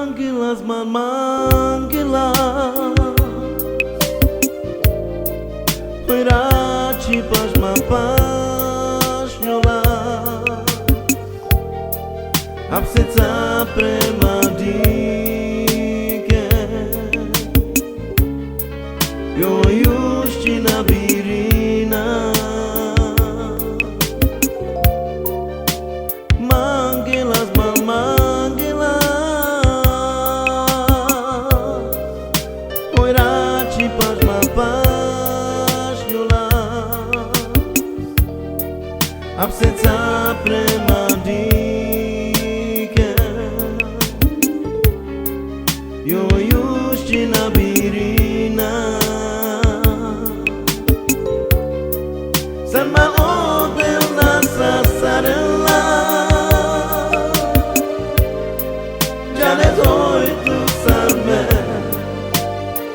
Mangilas man mangilas Păraci paș ma pașniola Abseța prema dike Jo juština birina Mangilas man mangilas Păraci paș ma pașniola Abseța prema dike Jo juština birina Sama odel nasa sarela Jane zoi tu sarme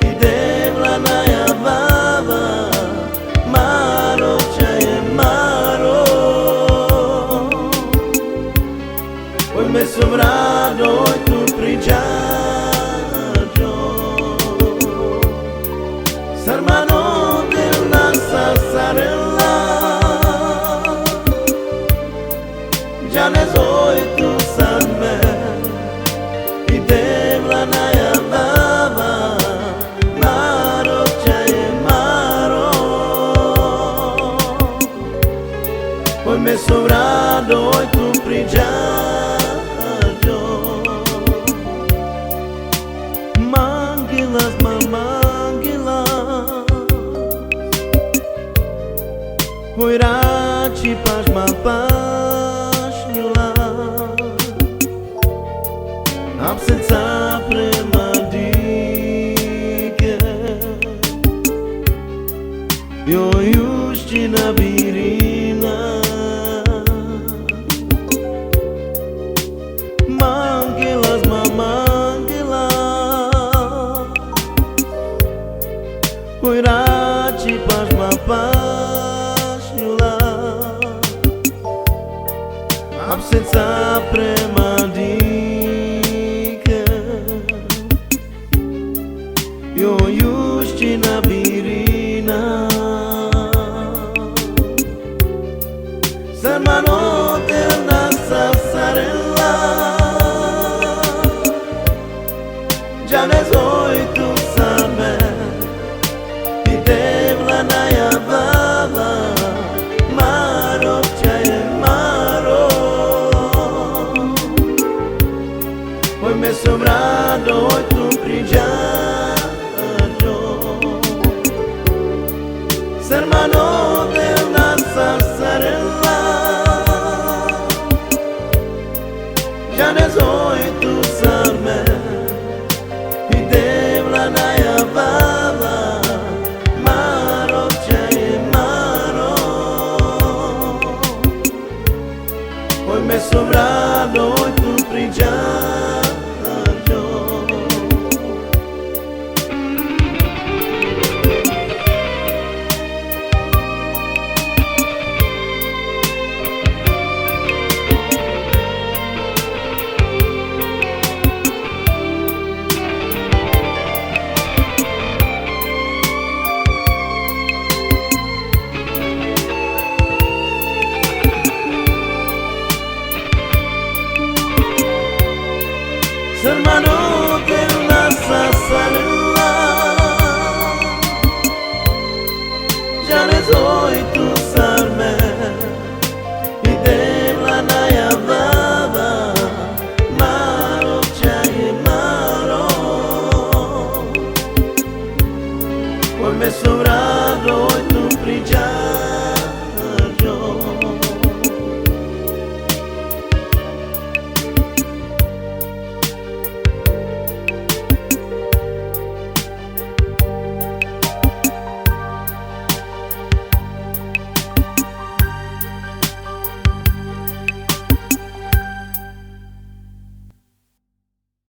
Idevla na javava Maro čaje maro Oj me sovrado oj tu priđađo Sarmano del nasa sarela Jane zoi tu sarme Idevla na javava Maro čaje maro Oj me sovrado oj tu priđađo Mangilas man mangilas Păraci paș ma pașniola Abseța prema dike Jo juština birina Mangilas man mangilas Păraci paș ma pașniola Abseța prema dike Jo juština birina Sarmano del nasa sarela Jane zoi tu sarme Idevla na javava Maro čaje maro Oj me sovrado oj tu priđađo Sarmano del nasa sarela Jane zoi tu sarme Idevla na javava Maro čaje maro Oj me sovrado oj tu priđađo Sarmano del nasa sarela Jane zoi tu